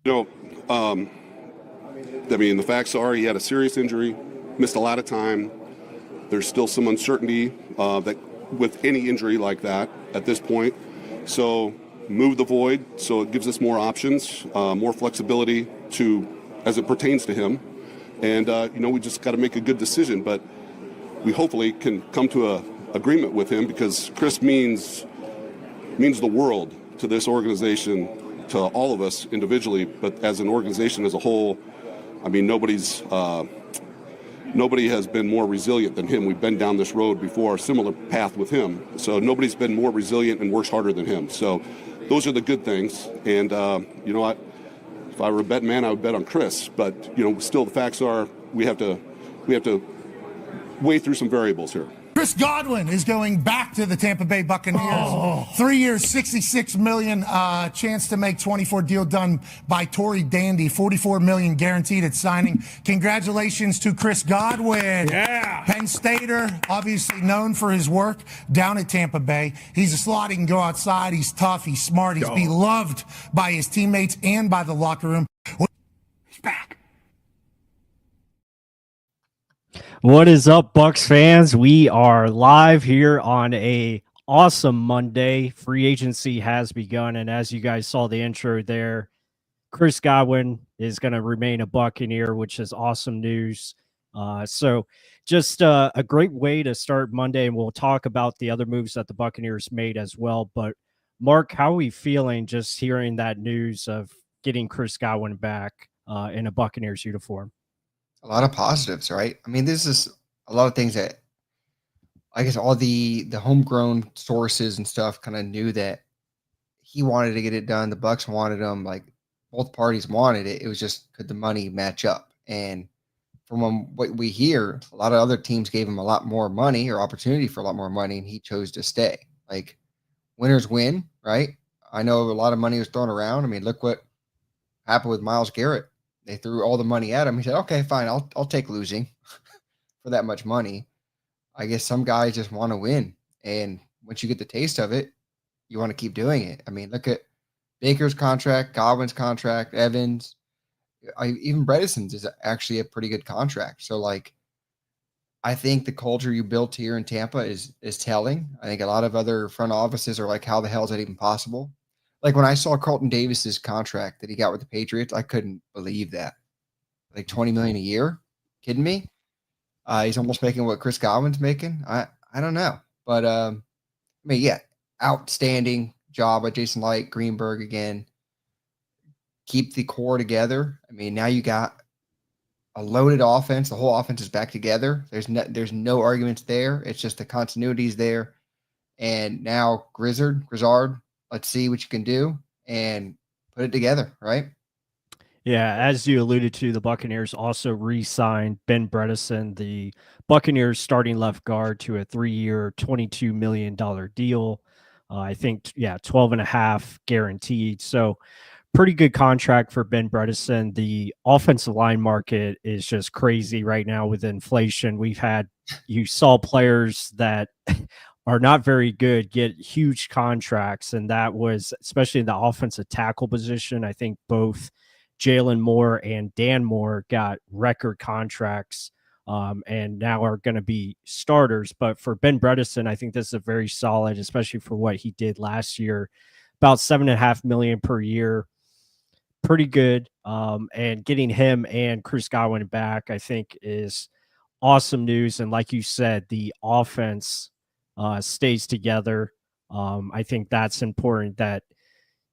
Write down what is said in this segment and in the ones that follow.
You know, the facts are he had a serious injury, missed a lot of time. There's still some uncertainty that with any injury like that at this point. So move the void so it gives us more options, more flexibility as it pertains to him. And, we just got to make a good decision. But we hopefully can come to a agreement with him because Chris means the world to this organization, to all of us individually, but as an organization as a whole. Nobody has been more resilient than him. We've been down this road before, a similar path with him. So nobody's been more resilient and works harder than him. So those are the good things. And, if I were a betting man, I would bet on Chris. But, still the facts are we have to weigh through some variables here. Chris Godwin is going back to the Tampa Bay Buccaneers. 3 years, $66 million, chance to make 24 deal done by Tory Dandy, $44 million guaranteed at signing. Congratulations to Chris Godwin. Yeah. Penn Stater, obviously known for his work down at Tampa Bay. He's a slot. He can go outside. He's tough. He's smart. He's beloved by his teammates and by the locker room. He's back. What is up, Bucs fans? We are live here on a awesome Monday. Free agency has begun, and as you guys saw the intro there, Chris Godwin is going to remain a Buccaneer, which is awesome news. So just a great way to start Monday, and we'll talk about the other moves that the Buccaneers made as well. But Mark, how are we feeling just hearing that news of getting Chris Godwin back in a Buccaneers uniform? A lot of positives, right? This is a lot of things that I guess all the homegrown sources and stuff kind of knew that he wanted to get it done. The Bucs wanted him, like both parties wanted it. It was just, could the money match up? And from what we hear, a lot of other teams gave him a lot more money or opportunity for a lot more money, and he chose to stay. Like, winners win, right? I know a lot of money was thrown around. Look what happened with Myles Garrett. They threw all the money at him. He said, okay, fine. I'll take losing for that much money. I guess some guys just want to win. And once you get the taste of it, you want to keep doing it. Look at Baker's contract, Godwin's contract, Evans. Even Bredeson's is actually a pretty good contract. So, I think the culture you built here in Tampa is telling. I think a lot of other front offices are like, how the hell is that even possible? Like when I saw Carlton Davis's contract that he got with the Patriots, I couldn't believe that. Like $20 million a year? Kidding me? He's almost making what Chris Godwin's making. I don't know. But yeah, outstanding job by Jason Light, Greenberg again. Keep the core together. Now you got a loaded offense. The whole offense is back together. There's no arguments there. It's just the continuity's there. And now Grizzard, let's see what you can do and put it together, right? Yeah, as you alluded to, the Buccaneers also re-signed Ben Bredeson, the Buccaneers starting left guard, to a 3-year, $22 million deal. I think, 12 and a half guaranteed. So pretty good contract for Ben Bredeson. The offensive line market is just crazy right now with inflation. You saw players that are not very good get huge contracts, and that was especially in the offensive tackle position. I think both Jalen Moore and Dan Moore got record contracts and now are going to be starters. But for Ben Bredeson, I think this is a very solid, especially for what he did last year, about $7.5 million per year. Pretty good. And getting him and Chris Godwin back, I think, is awesome news. And like you said, the offense stays together. I think that's important, that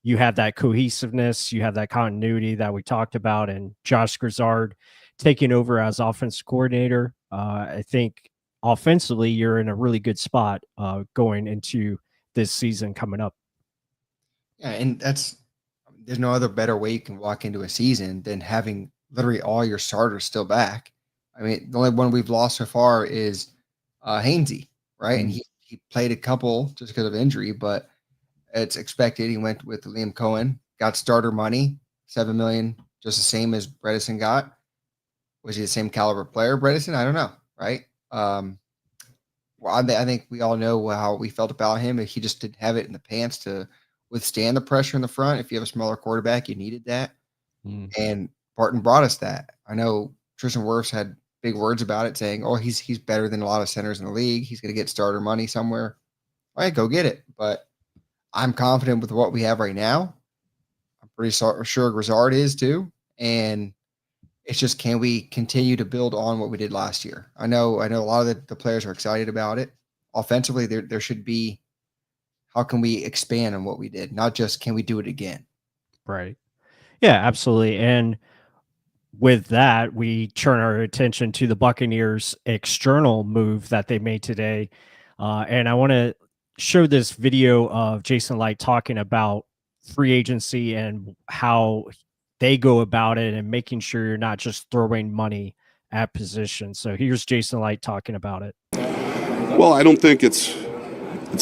you have that cohesiveness, you have that continuity that we talked about, and Josh Grizzard taking over as offensive coordinator. I think offensively, you're in a really good spot going into this season coming up. Yeah, and there's no other better way you can walk into a season than having literally all your starters still back. The only one we've lost so far is Hainsey, right? Mm-hmm. And he played a couple just because of injury, but it's expected. He went with Liam Cohen, got starter money, $7 million, just the same as Bredeson got. Was he the same caliber player, Bredeson? I don't know, right? Well, I think we all know how we felt about him. He just didn't have it in the pants to withstand the pressure in the front. If you have a smaller quarterback, you needed that. And Barton brought us that. I know Tristan Wirfs had big words about it, saying, "Oh, he's better than a lot of centers in the league. He's going to get starter money somewhere." All right, go get it. But I'm confident with what we have right now. I'm pretty sure Grizzard is too. And it's just, can we continue to build on what we did last year? I know a lot of the players are excited about it. Offensively, there should be, how can we expand on what we did? Not just, can we do it again? Right. Yeah, absolutely. And with that, we turn our attention to the Buccaneers' external move that they made today. And I want to show this video of Jason Light talking about free agency and how they go about it and making sure you're not just throwing money at positions. So here's Jason Light talking about it. Well, I don't think it's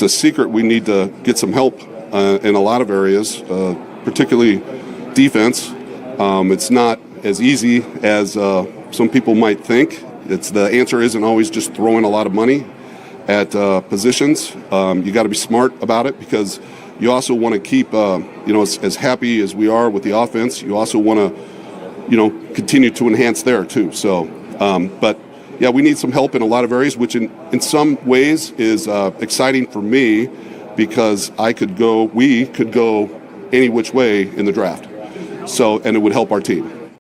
a secret. We need to get some help in a lot of areas, particularly defense. It's not as easy as some people might think. The answer isn't always just throwing a lot of money at positions. You got to be smart about it, because you also want to keep, as happy as we are with the offense, you also want to, continue to enhance there too. So, but yeah, we need some help in a lot of areas, which in some ways is exciting for me, because we could go any which way in the draft. So, and it would help our team.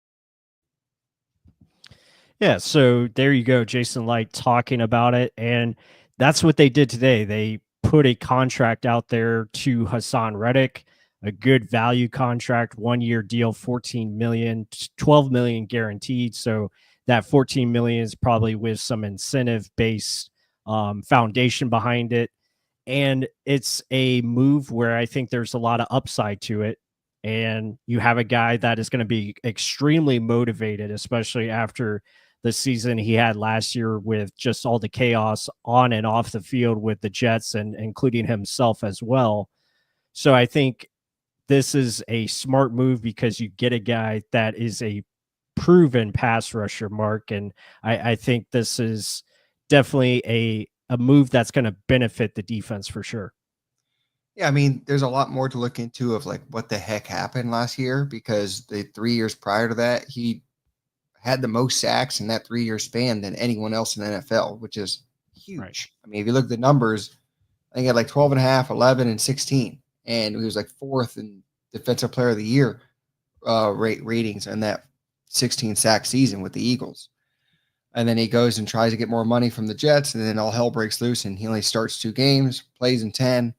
Yeah, so there you go, Jason Light talking about it, and that's what they did today. They put a contract out there to Haason Reddick, a good value contract, 1-year deal, $14 million, $12 million guaranteed. So that $14 million is probably with some incentive-based foundation behind it, and it's a move where I think there's a lot of upside to it. And you have a guy that is going to be extremely motivated, especially after the season he had last year with just all the chaos on and off the field with the Jets, and including himself as well. So I think this is a smart move, because you get a guy that is a proven pass rusher, Mark. And I think this is definitely a move that's going to benefit the defense for sure. Yeah, I mean, there's a lot more to look into of like what the heck happened last year, because the 3 years prior to that, he had the most sacks in that 3-year span than anyone else in the NFL, which is huge. Right. I mean, if you look at the numbers, I think he had like 12.5, 11, and 16. And he was like 4th in Defensive Player of the Year ratings in that 16 sack season with the Eagles. And then he goes and tries to get more money from the Jets, and then all hell breaks loose, and he only starts 2 games, plays in 10,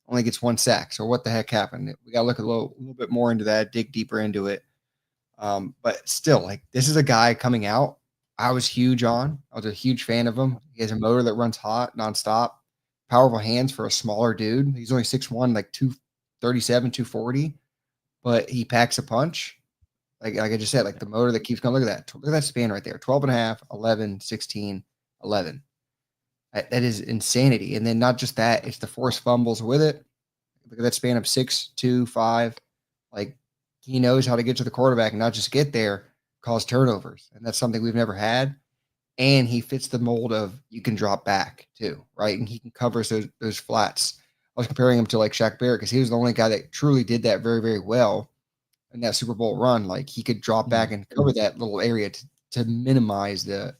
only gets 1 sack. So what the heck happened? We got to look a little bit more into that, dig deeper into it. But still, like, this is a guy coming out I was huge on. I was a huge fan of him. He has a motor that runs hot nonstop, powerful hands for a smaller dude. He's only 6'1", like 237, 240, but he packs a punch. Like I just said, like the motor that keeps going. Look at that. Look at that span right there. 12.5, 11, 16, 11. That is insanity. And then not just that, it's the forced fumbles with it. Look at that span of 6, 2, 5. Like, he knows how to get to the quarterback and not just get there, cause turnovers. And that's something we've never had. And he fits the mold of, you can drop back too, right? And he can cover those flats. I was comparing him to like Shaq Barrett, because he was the only guy that truly did that very, very well in that Super Bowl run. Like, he could drop back and cover that little area to minimize the.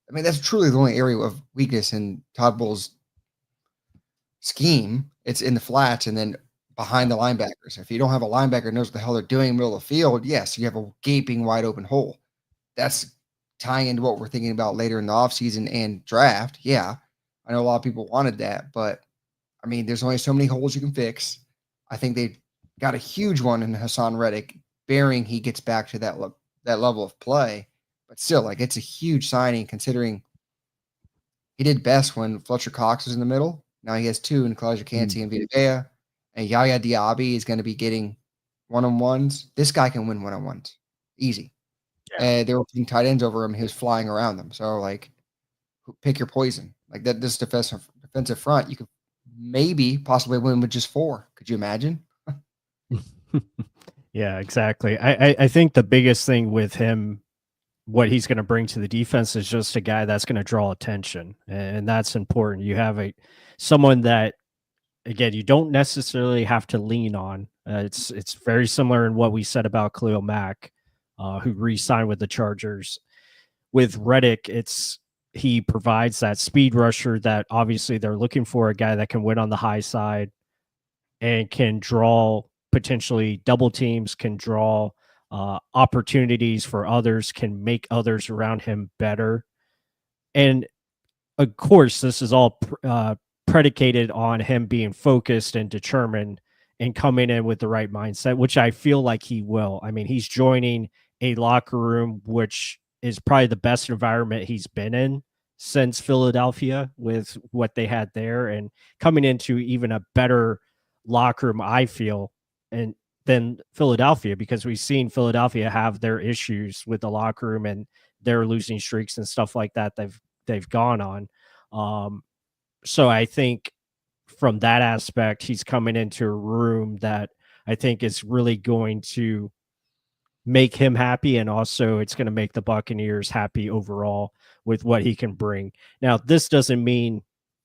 I mean, that's truly the only area of weakness in Todd Bowles' scheme. It's in the flats and then behind the linebackers. If you don't have a linebacker who knows what the hell they're doing in the middle of the field, yes, you have a gaping wide open hole. That's tying into what we're thinking about later in the offseason and draft. Yeah, I know a lot of people wanted that, but I mean, there's only so many holes you can fix. I think they got a huge one in Haason Reddick, bearing he gets back to that level of play. But still, like, it's a huge signing considering he did best when Fletcher Cox was in the middle. Now he has two in Kalijah Kancey and Vita Vea. And Yaya Diaby is going to be getting one-on-ones. This guy can win one-on-ones. Easy. Yeah. And they were putting tight ends over him. He was flying around them. So, like, pick your poison. Like, this defensive front, you could maybe possibly win with just 4. Could you imagine? Yeah, exactly. I think the biggest thing with him, what he's going to bring to the defense, is just a guy that's going to draw attention, and that's important. You have someone that, again, you don't necessarily have to lean on It's very similar in what we said about Khalil Mack, who re-signed with the Chargers. With Reddick, he provides that speed rusher that obviously they're looking for, a guy that can win on the high side and can draw potentially double teams, can draw opportunities for others, can make others around him better. And of course, this is all predicated on him being focused and determined and coming in with the right mindset, which I feel like he will. I mean, he's joining a locker room which is probably the best environment he's been in since Philadelphia, with what they had there, and coming into even a better locker room, I feel, and than Philadelphia, because we've seen Philadelphia have their issues with the locker room and their losing streaks and stuff like that they've gone on. So I think from that aspect, he's coming into a room that I think is really going to make him happy, and also it's going to make the Buccaneers happy overall with what he can bring. Now, this doesn't mean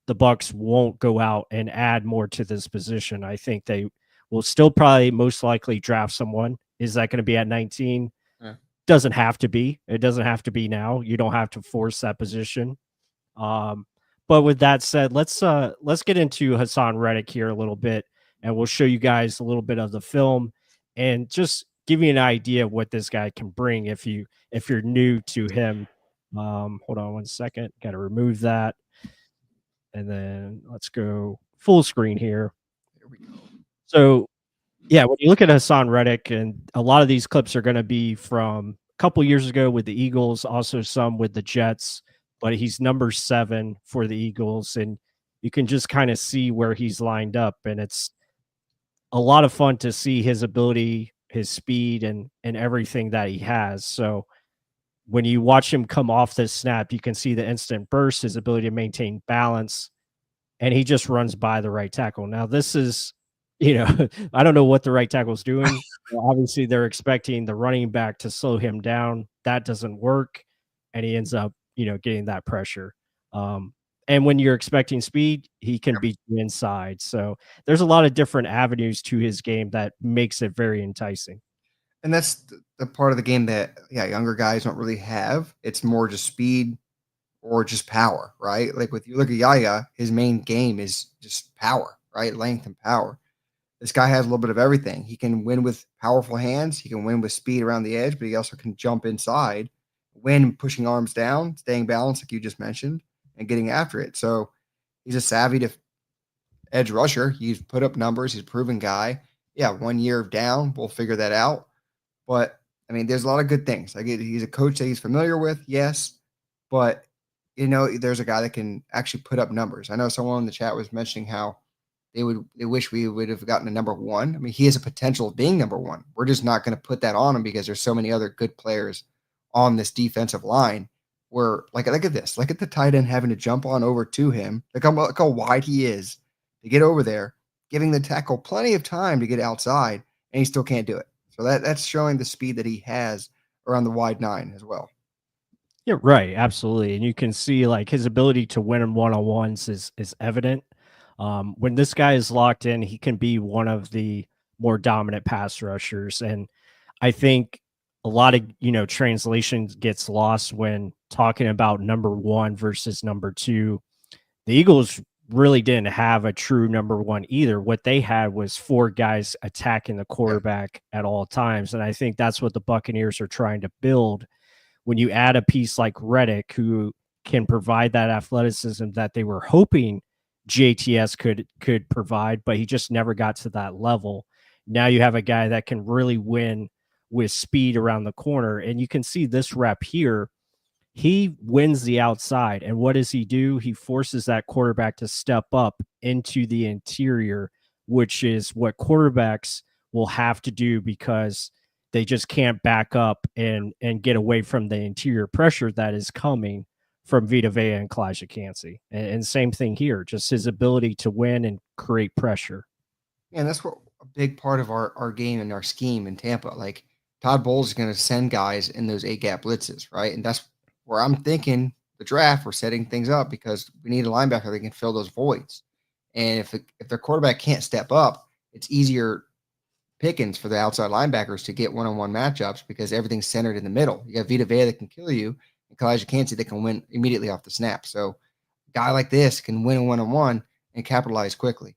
the Bucs won't go out and add more to this position. I think they will still probably most likely draft someone. Is that going to be at 19? Yeah. Doesn't have to be. It doesn't have to be now. You don't have to force that position. But with that said, let's get into Haason Reddick here a little bit, and we'll show you guys a little bit of the film and just give you an idea of what this guy can bring if you're new to him. Hold on one second. Got to remove that. And then let's go full screen here. There we go. So, yeah, when you look at Haason Reddick, and a lot of these clips are going to be from a couple years ago with the Eagles, also some with the Jets, but he's number 7 for the Eagles, and you can just kind of see where he's lined up, and it's a lot of fun to see his ability, his speed, and everything that he has. So when you watch him come off this snap, you can see the instant burst, his ability to maintain balance, and he just runs by the right tackle. Now, this is, I don't know what the right tackle is doing. Obviously, they're expecting the running back to slow him down. That doesn't work, and he ends up, getting that pressure. And when you're expecting speed, he can beat you inside. So there's a lot of different avenues to his game that makes it very enticing. And that's the part of the game that, younger guys don't really have. It's more just speed or just power, right? Like you look at Yaya, his main game is just power, right? Length and power. This guy has a little bit of everything. He can win with powerful hands. He can win with speed around the edge, but he also can jump inside, win pushing arms down, staying balanced, like you just mentioned, and getting after it. So he's a savvy edge rusher. He's put up numbers. He's a proven guy. Yeah, 1 year down, we'll figure that out. But, I mean, there's a lot of good things. Like, he's a coach that he's familiar with, yes. But, there's a guy that can actually put up numbers. I know someone in the chat was mentioning how they wish we would have gotten a number 1. I mean, he has a potential of being number 1. We're just not going to put that on him because there's so many other good players on this defensive line. Where, look at this. Look at the tight end having to jump on over to him. Look how wide he is to get over there, giving the tackle plenty of time to get outside, and he still can't do it. So that's showing the speed that he has around the wide 9 as well. Yeah, right. Absolutely. And you can see like his ability to win in one-on-ones is evident. When this guy is locked in, he can be one of the more dominant pass rushers. And I think a lot of, translation gets lost when talking about number 1 versus number 2. The Eagles really didn't have a true number 1 either. What they had was 4 guys attacking the quarterback at all times. And I think that's what the Buccaneers are trying to build. When you add a piece like Reddick, who can provide that athleticism that they were hoping JTS could provide, but he just never got to that level. Now you have a guy that can really win with speed around the corner. And you can see this rep here. He wins the outside. And what does he do? He forces that quarterback to step up into the interior, which is what quarterbacks will have to do because they just can't back up and get away from the interior pressure that is coming from Vita Vea and Kalijah Kancey. And same thing here, just his ability to win and create pressure. Yeah, and that's what a big part of our game and our scheme in Tampa. Like, Todd Bowles is going to send guys in those 8-gap blitzes, right? And that's where I'm thinking the draft, we're setting things up because we need a linebacker that can fill those voids. And if their quarterback can't step up, it's easier pickings for the outside linebackers to get one-on-one matchups because everything's centered in the middle. You got Vita Vea that can kill you, and Kalijah Kancey that can win immediately off the snap. So a guy like this can win a one-on-one and capitalize quickly.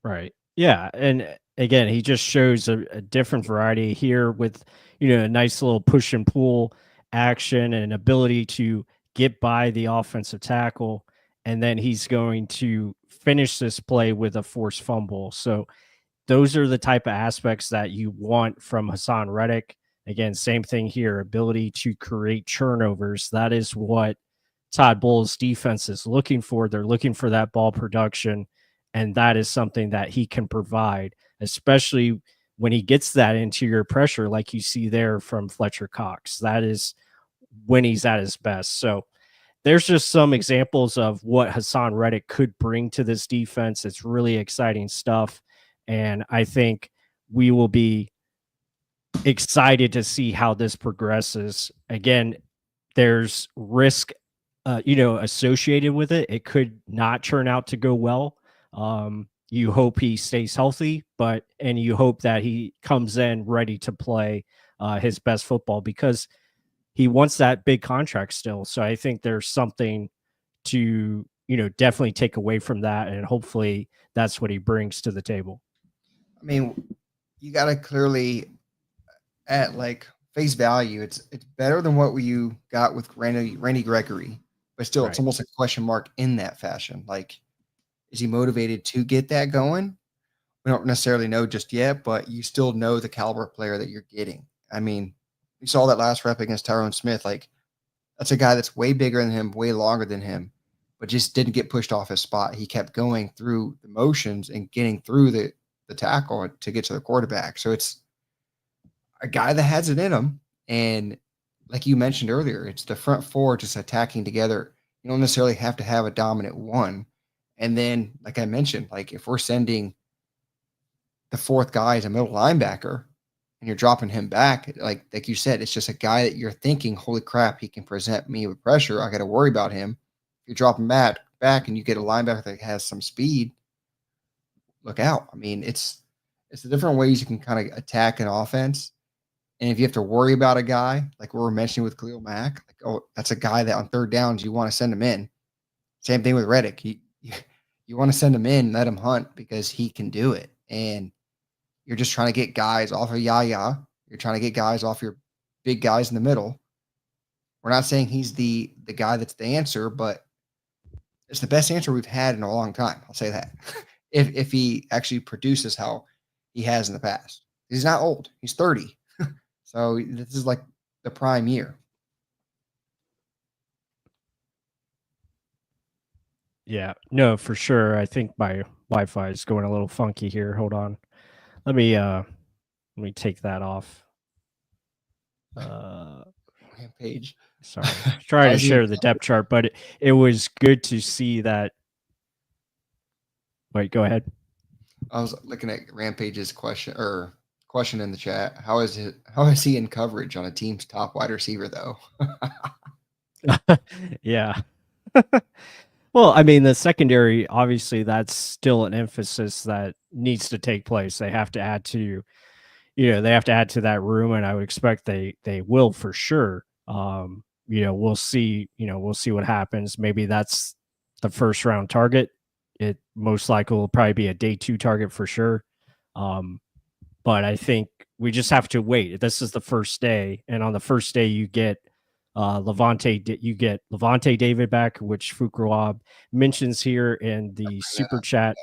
Right. Yeah. And again, he just shows a different variety here with, a nice little push and pull action and ability to get by the offensive tackle. And then he's going to finish this play with a forced fumble. So those are the type of aspects that you want from Haason Reddick. Again, same thing here, ability to create turnovers. That is what Todd Bowles' defense is looking for. They're looking for that ball production, and that is something that he can provide, especially when he gets that interior pressure like you see there from Fletcher Cox. That is when he's at his best. So there's just some examples of what Haason Reddick could bring to this defense. It's really exciting stuff. And I think we will be excited to see how this progresses. Again, there's risk, associated with it. It could not turn out to go well. You hope he stays healthy, and you hope that he comes in ready to play his best football because he wants that big contract still. So I think there's something to, definitely take away from that. And hopefully that's what he brings to the table. I mean, you got to clearly, at like face value, it's better than what you got with Randy Gregory, but still, It's almost a question mark in that fashion. Like, is he motivated to get that going? We don't necessarily know just yet, but you still know the caliber of player that you're getting. I mean, we saw that last rep against Tyrone Smith. Like, that's a guy that's way bigger than him, way longer than him, but just didn't get pushed off his spot. He kept going through the motions and getting through the tackle to get to the quarterback. So it's a guy that has it in him. And like you mentioned earlier, it's the front four just attacking together. You don't necessarily have to have a dominant one. And then, like I mentioned, like if we're sending the fourth guy as a middle linebacker and you're dropping him back, like you said, it's just a guy that you're thinking, holy crap, he can present me with pressure. I got to worry about him. If you drop him back and you get a linebacker that has some speed, look out. I mean, it's the different ways you can kind of attack an offense. And if you have to worry about a guy, like we were mentioning with Khalil Mack, like, oh, that's a guy that on third downs you want to send him in. Same thing with Reddick. You want to send him in, let him hunt because he can do it. And you're just trying to get guys off of Yaya. You're trying to get guys off your big guys in the middle. We're not saying he's the guy that's the answer, but it's the best answer we've had in a long time. I'll say that. If he actually produces how he has in the past. He's not old. He's 30. So this is like the prime year. Yeah, no, for sure. I think my Wi-Fi is going a little funky here. Hold on. Let me take that off. Page. Sorry. Trying to share the depth chart, but it was good to see that. Wait, go ahead. I was looking at Rampage's question in the chat. How is he in coverage on a team's top wide receiver though? Yeah. Well, I mean, the secondary, obviously that's still an emphasis that needs to take place. They have to add to, that room, and I would expect they will for sure. We'll see what happens. Maybe that's the first round target. It most likely will probably be a day 2 target for sure. But I think we just have to wait. This is the first day, and on the first day you get Lavonte David back, which Fuqua mentions here in the super chat.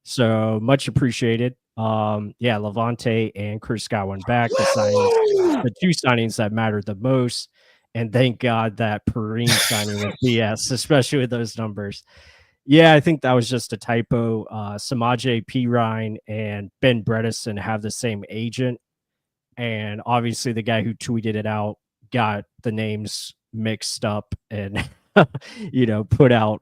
So much appreciated. Lavonte and Chris Godwin back, the two signings that mattered the most. And thank God that Perrine signing was BS, especially with those numbers. Yeah, I think that was just a typo. Samaje Perine and Ben Bredeson have the same agent. And obviously the guy who tweeted it out got the names mixed up and, put out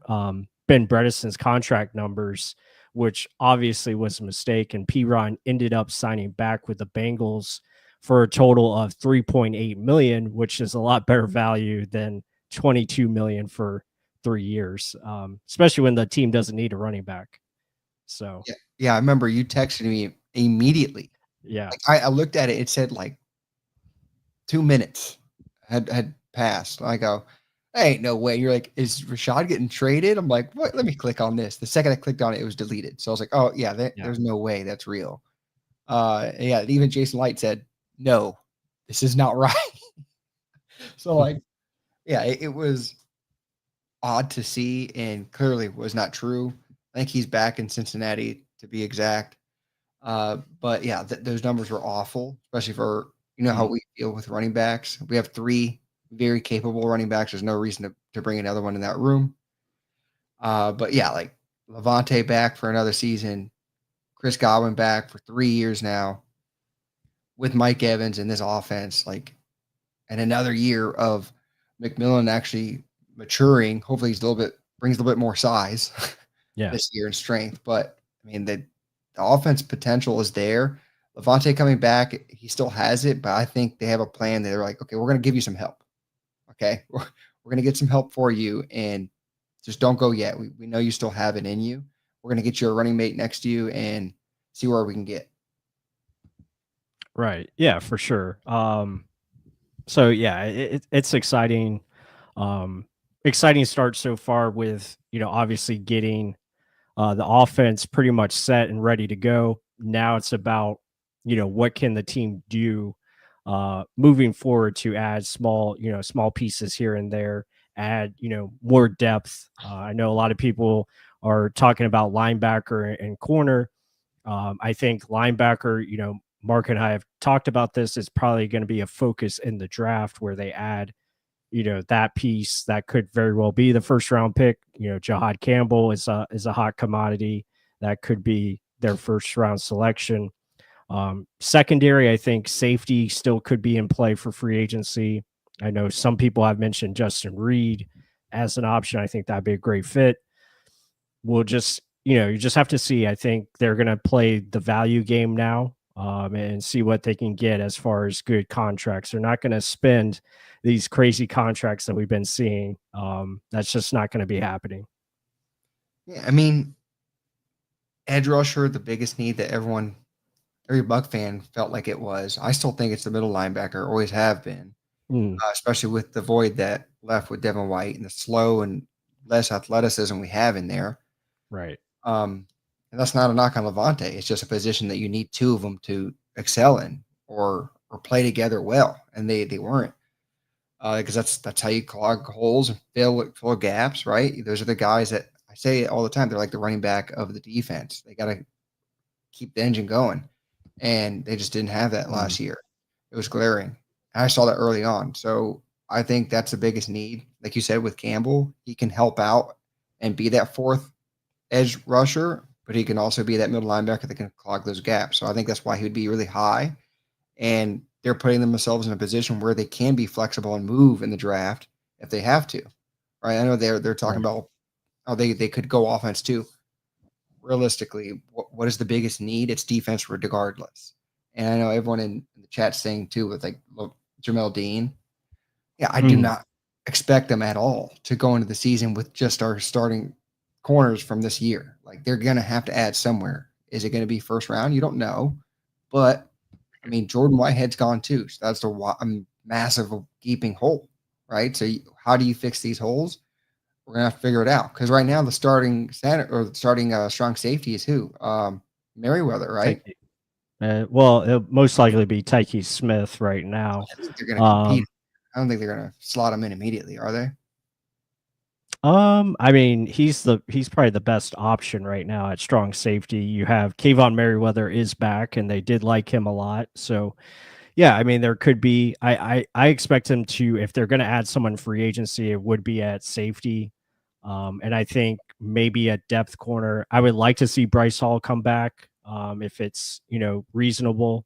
Ben Bredeson's contract numbers, which obviously was a mistake. And Perine ended up signing back with the Bengals for a total of $3.8 million, which is a lot better value than $22 million for 3 years, especially when the team doesn't need a running back. So yeah, I remember you texted me immediately Yeah. Like, I looked at it, it said like 2 minutes had passed. I go, ain't no way. You're like, is Rashad getting traded? I'm like, what? Let me click on this. The second I clicked on it, it was deleted. So I was like, oh yeah, Yeah. there's no way that's real. Yeah, even Jason Light said, no, this is not right. So like, yeah, it was odd to see and clearly was not true. I think he's back in Cincinnati to be exact. But yeah, those numbers were awful, especially for how we deal with running backs. We have 3 very capable running backs. There's no reason to bring another one in that room. But yeah, like Lavonte back for another season, Chris Godwin back for 3 years now, with Mike Evans in this offense, like, and another year of McMillan actually maturing. Hopefully, brings a little bit more size Yeah. this year and strength. But I mean, the offense potential is there. Lavonte coming back, he still has it, but I think they have a plan. They're like, okay, we're going to give you some help. Okay, we're going to get some help for you, and just don't go yet. We know you still have it in you. We're going to get you a running mate next to you and see where we can get. Right. Yeah, for sure. So yeah, it's exciting. Exciting start so far with, obviously getting the offense pretty much set and ready to go. Now it's about, what can the team do moving forward to add small pieces here and there, add, more depth. I know a lot of people are talking about linebacker and corner. I think linebacker, Mark and I have talked about this, is probably going to be a focus in the draft where they add, that piece that could very well be the first round pick. Jahad Campbell is a hot commodity that could be their first round selection. Secondary, I think safety still could be in play for free agency. I know some people have mentioned Justin Reed as an option. I think that'd be a great fit. We'll just, you just have to see. I think they're going to play the value game now, and see what they can get as far as good contracts. They're not going to spend these crazy contracts that we've been seeing. That's just not going to be happening. Yeah, I mean, edge rusher, the biggest need that every Buck fan felt like it was. I still think it's the middle linebacker, always have been, especially with the void that left with Devin White and the slow and less athleticism we have in there. Right. And that's not a knock on Lavonte. It's just a position that you need 2 of them to excel in or play together well, and they weren't. Because that's how you clog holes and fill gaps, right? Those are the guys that I say it all the time. They're like the running back of the defense. They got to keep the engine going, and they just didn't have that last year. It was glaring. And I saw that early on. So I think that's the biggest need. Like you said, with Campbell, he can help out and be that 4th edge rusher, but he can also be that middle linebacker that can clog those gaps. So I think that's why he would be really high. And they're putting themselves in a position where they can be flexible and move in the draft if they have to. Right? I know they're talking about how they could go offense too. Realistically, what is the biggest need? It's defense regardless. And I know everyone in the chat saying too with like Jamal Dean. Yeah, I do not expect them at all to go into the season with just our starting corners from this year. Like, they're going to have to add somewhere. Is it going to be first round? You don't know. But I mean, Jordan Whitehead's gone too. So that's a massive gaping hole, right? So how do you fix these holes? We're going to have to figure it out. Because right now the starting center or the starting strong safety is who? Merriweather, right? Well, it'll most likely be Tyke Smith right now. I think they're going to compete. I don't think they're going to slot him in immediately, are they? I mean, he's probably the best option right now at strong safety. You have Kayvon Merriweather is back, and they did like him a lot. So, yeah, I mean, there could be. I expect him to, if they're going to add someone free agency, it would be at safety. And I think maybe at depth corner, I would like to see Bryce Hall come back. If it's reasonable.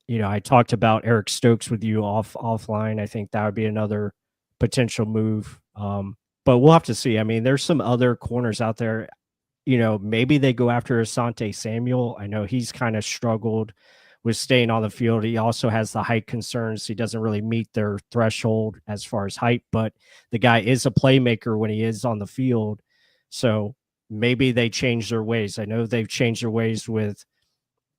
I talked about Eric Stokes with you offline. I think that would be another potential move. But we'll have to see. I mean, there's some other corners out there. Maybe they go after Asante Samuel. I know he's kind of struggled with staying on the field. He also has the height concerns. He doesn't really meet their threshold as far as height, but the guy is a playmaker when he is on the field. So maybe they change their ways. I know they've changed their ways with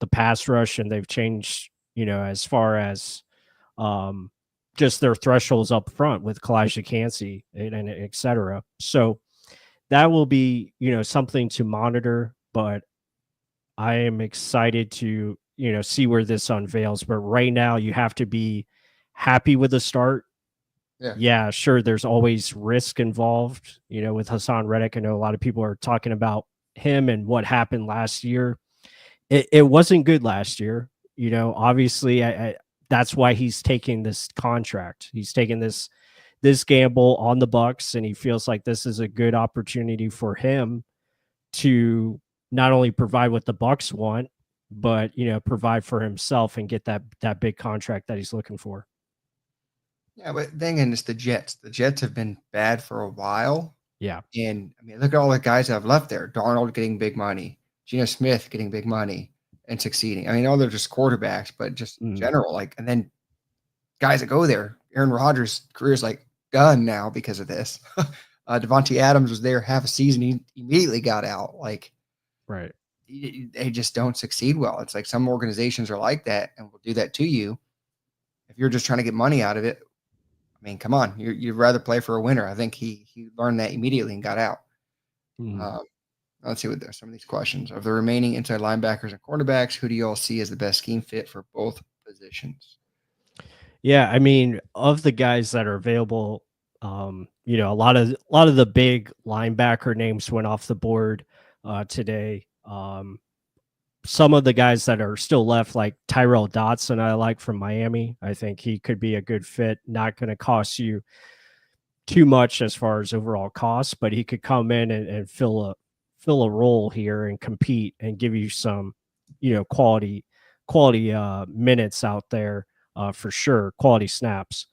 the pass rush, and they've changed, as far as just their thresholds up front with Kalijah Cansey and et cetera. So that will be, something to monitor, but I am excited to, see where this unveils. But right now you have to be happy with the start. Yeah, sure. There's always risk involved, with Haason Reddick. I know a lot of people are talking about him and what happened last year. It wasn't good last year. Obviously that's why he's taking this contract. He's taking this gamble on the Bucs, and he feels like this is a good opportunity for him to not only provide what the Bucs want, but provide for himself and get that big contract that he's looking for. Yeah, but then again, it's the Jets. The Jets have been bad for a while. Yeah. And I mean, look at all the guys that have left there. Darnold getting big money, Geno Smith getting big money and succeeding. I mean, all they're just quarterbacks, but just in general, like, and then guys that go there, Aaron Rodgers' career is like done now because of this. Devontae Adams was there half a season. He immediately got out. Like, right. They just don't succeed well. It's like some organizations are like that and will do that to you. If you're just trying to get money out of it, I mean, come on, you'd rather play for a winner. I think he learned that immediately and got out. Let's see what some of these questions. Of the remaining inside linebackers and cornerbacks, who do you all see as the best scheme fit for both positions? Yeah, I mean, of the guys that are available, a lot of the big linebacker names went off the board today. Some of the guys that are still left, like Tyrell Dotson, I like from Miami. I think he could be a good fit. Not going to cost you too much as far as overall cost, but he could come in and fill a role here and compete and give you some, quality minutes out there for sure, quality snaps.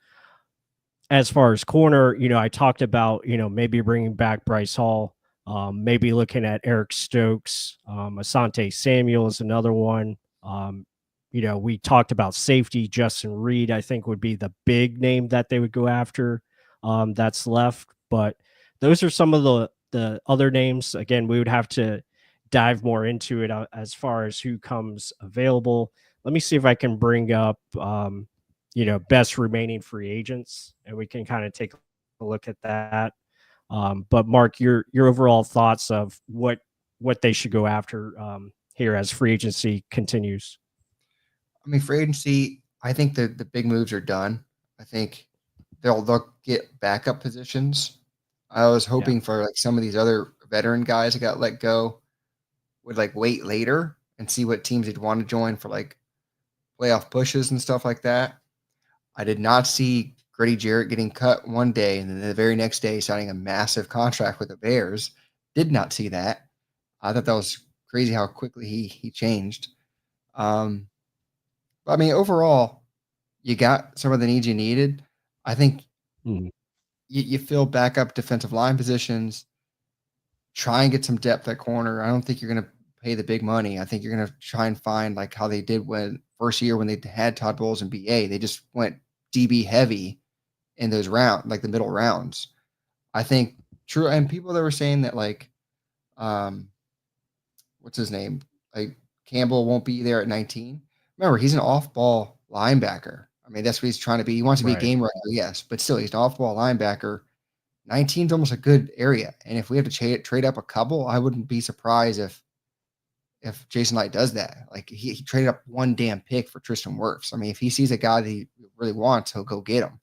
As far as corner, I talked about, maybe bringing back Bryce Hall. Maybe looking at Eric Stokes, Asante Samuel is another one. We talked about safety. Justin Reed, I think, would be the big name that they would go after that's left. But those are some of the other names. Again, we would have to dive more into it as far as who comes available. Let me see if I can bring up, best remaining free agents, and we can kind of take a look at that. But Mark, your overall thoughts of what they should go after here as free agency continues. I mean, free agency, I think the big moves are done. I think they'll get backup positions. I was hoping for like some of these other veteran guys that got let go would like wait later and see what teams they'd want to join for like playoff pushes and stuff like that. I did not see Grady Jarrett getting cut one day and then the very next day signing a massive contract with the Bears. Did not see that. I thought that was crazy how quickly he changed. I mean, overall, you got some of the needs you needed. I think you fill backup defensive line positions, try and get some depth at corner. I don't think you're going to pay the big money. I think you're going to try and find like how they did when first year when they had Todd Bowles and BA. They just went DB heavy in those rounds, like the middle rounds. I think true. And people that were saying that like, what's his name? Like Campbell won't be there at 19. Remember, he's an off-ball linebacker. I mean, that's what he's trying to be. He wants to be a game runner, yes, but still, he's an off-ball linebacker. 19 is almost a good area. And if we have to trade up a couple, I wouldn't be surprised if Jason Light does that. Like he traded up one damn pick for Tristan Wirfs. I mean, if he sees a guy that he really wants, he'll go get him.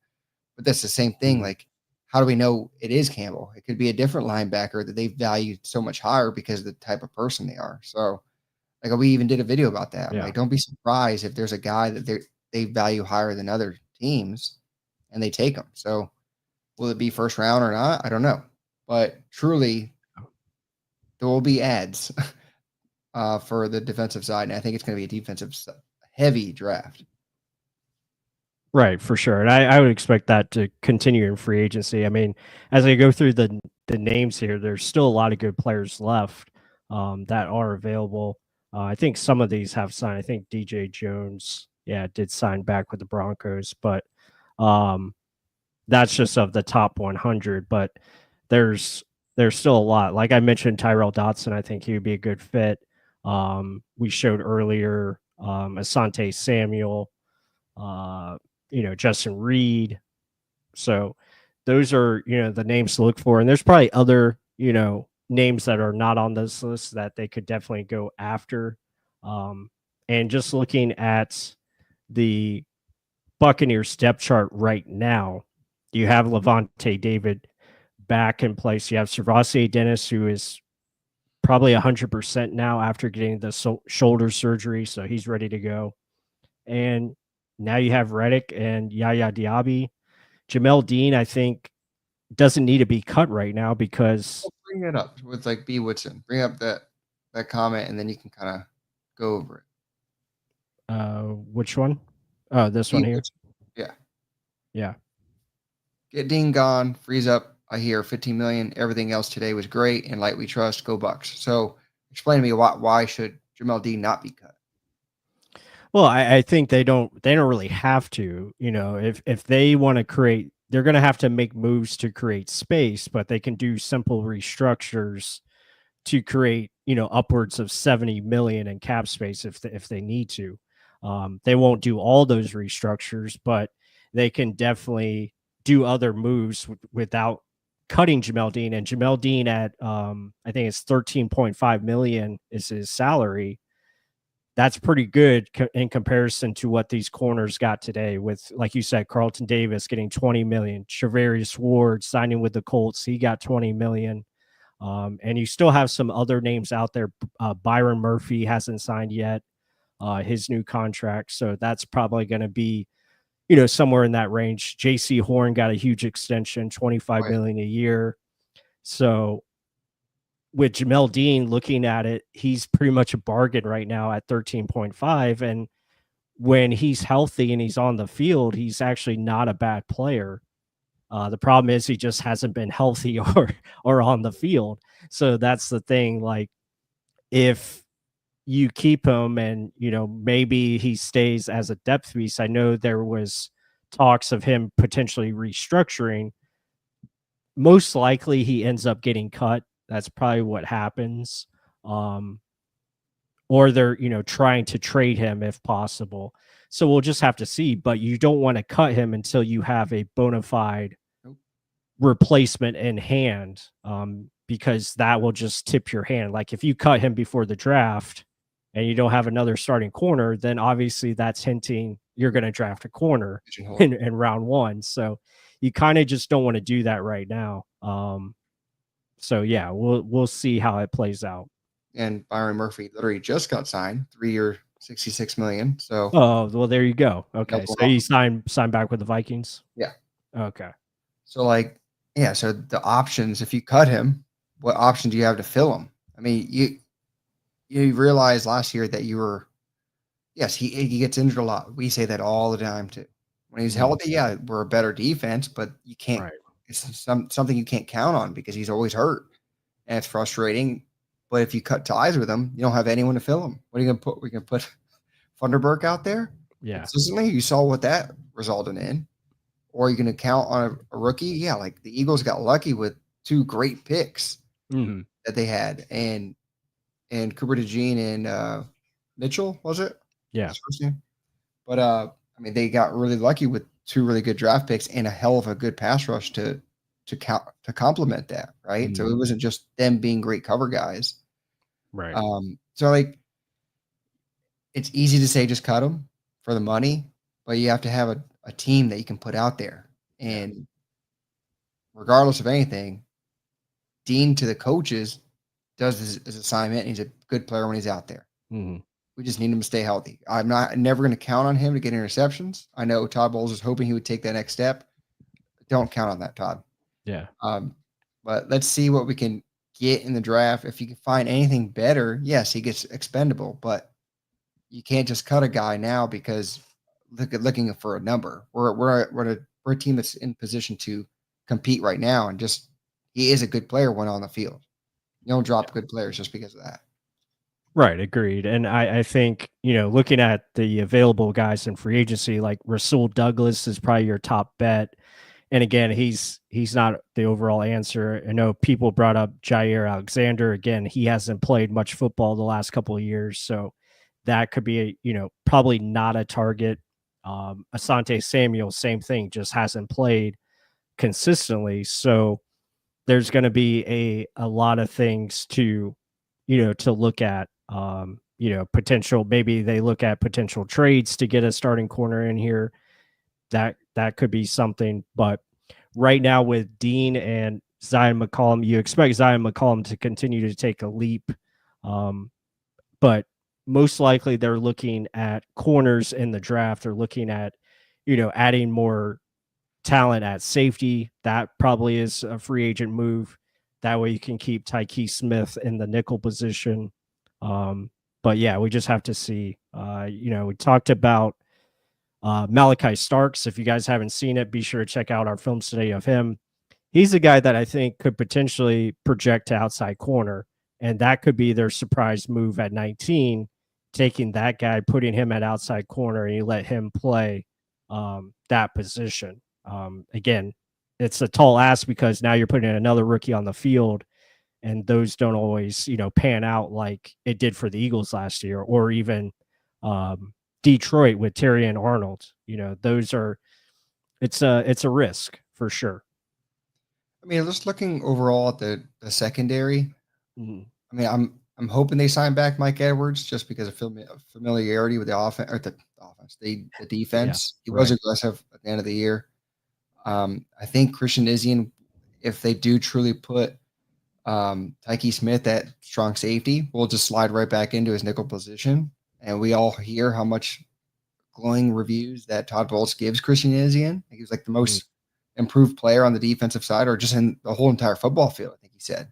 But that's the same thing. Like, how do we know it is Campbell? It could be a different linebacker that they value so much higher because of the type of person they are. So, like, we even did a video about that. Like, don't be surprised if there's a guy that they value higher than other teams and they take him. So, will it be first round or not? I don't know. But truly, there will be ads for the defensive side. And I think it's going to be a defensive heavy draft. Right, for sure. And I would expect that to continue in free agency. I mean, as I go through the names here, there's still a lot of good players left that are available. I think some of these have signed. I think DJ Jones, did sign back with the Broncos, but that's just of the top 100. But there's still a lot. Like I mentioned, Tyrell Dotson, I think he would be a good fit. We showed earlier Asante Samuel, Justin Reed. So those are, the names to look for. And there's probably other, names that are not on this list that they could definitely go after. And just looking at the Buccaneers depth chart right now, you have Lavonte David back in place. You have Servassier Dennis, who is probably 100% now after getting the shoulder surgery, so he's ready to go. And now you have Reddick and Yaya Diaby. Jamal Dean, I think, doesn't need to be cut right now because bring it up with like B. Woodson. Bring up that comment, and then you can kind of go over it. Which one? Oh, this B. one here. Woodson. Yeah. Yeah. Get Dean gone. Freeze up. I hear 15 million. Everything else today was great, and light we trust. Go Bucs. So explain to me why should Jamal Dean not be cut? Well, I think they don't really have to. If they want to create, they're going to have to make moves to create space, but they can do simple restructures to create, upwards of 70 million in cap space if they need to. They won't do all those restructures, but they can definitely do other moves without cutting Jamal Dean. And Jamal Dean at I think it's 13.5 million is his salary. That's pretty good in comparison to what these corners got today with, like you said, Carlton Davis getting 20 million, Charvarius Ward signing with the Colts. He got 20 million. And you still have some other names out there. Byron Murphy hasn't signed yet, his new contract. So that's probably going to be, somewhere in that range. JC Horn got a huge extension, 25 million a year. So with Jamal Dean looking at it, he's pretty much a bargain right now at 13.5. And when he's healthy and he's on the field, he's actually not a bad player. The problem is he just hasn't been healthy or on the field. So that's the thing. Like, if you keep him and, maybe he stays as a depth piece. I know there was talks of him potentially restructuring. Most likely he ends up getting cut. That's probably what happens. Or they're, trying to trade him if possible. So we'll just have to see, but you don't want to cut him until you have a bona fide replacement in hand, because that will just tip your hand. Like if you cut him before the draft and you don't have another starting corner, then obviously that's hinting you're going to draft a corner in round one. So you kind of just don't want to do that right now. So yeah, we'll see how it plays out. And Byron Murphy literally just got signed, 3-year, 66 million. So well, there you go. Okay, so he signed back with the Vikings. Yeah. Okay. So so the options, if you cut him, what option do you have to fill him? I mean, you realized last year that he gets injured a lot. We say that all the time too. When he's healthy, we're a better defense, but you can't. Right. It's something you can't count on because he's always hurt, and it's frustrating. But if you cut ties with him, you don't have anyone to fill him. What are you going to put? We're going to put Funderburk out there? Yeah. Consistently, you saw what that resulted in. Or are you going to count on a rookie? Yeah, like the Eagles got lucky with 2 great picks that they had, and Cooper DeJean and Mitchell, was it? Yeah. His first name. But I mean, they got really lucky with 2 really good draft picks and a hell of a good pass rush to complement that, right? So it wasn't just them being great cover guys. Right. So it's easy to say just cut them for the money, but you have to have a team that you can put out there. And regardless of anything, Dean to the coaches does his assignment. And he's a good player when he's out there. Mm-hmm. We just need him to stay healthy. I'm never going to count on him to get interceptions. I know Todd Bowles is hoping he would take that next step. Don't count on that, Todd. Yeah. But let's see what we can get in the draft. If you can find anything better, yes, he gets expendable, but you can't just cut a guy now because looking for a number. We're a team that's in position to compete right now, and just he is a good player when on the field. You don't drop good players just because of that. Right, agreed. And I think, looking at the available guys in free agency, like Rasul Douglas is probably your top bet. And again, he's not the overall answer. I know people brought up Jair Alexander. Again, he hasn't played much football the last couple of years, so that could be probably not a target. Asante Samuel, same thing, just hasn't played consistently. So there's going to be a lot of things to look at. Potential, maybe they look at potential trades to get a starting corner in here. That could be something. But right now with Dean and Zion McCollum, you expect Zion McCollum to continue to take a leap. But most likely they're looking at corners in the draft. They're looking at, adding more talent at safety. That probably is a free agent move. That way you can keep Tyke Smith in the nickel position. But yeah, we just have to see. We talked about Malachi Starks. If you guys haven't seen it, be sure to check out our film study of him. He's a guy that I think could potentially project to outside corner, and that could be their surprise move at 19, taking that guy, putting him at outside corner, and you let him play that position. Again, it's a tall ask because now you're putting another rookie on the field, and those don't always, pan out like it did for the Eagles last year, or even Detroit with Terry and Arnold. Those are it's a risk for sure. I mean, just looking overall at the secondary, Mm-hmm. I mean, I'm hoping they sign back Mike Edwards just because of familiarity with the offense or the defense. He was aggressive at the end of the year. I think Christian Izien, if they do truly put Tyke Smith at strong safety, will just slide right back into his nickel position. And we all hear how much glowing reviews that Todd Bowles gives Christian Izien. He was like the most improved player on the defensive side, or just in the whole entire football field, I think he said.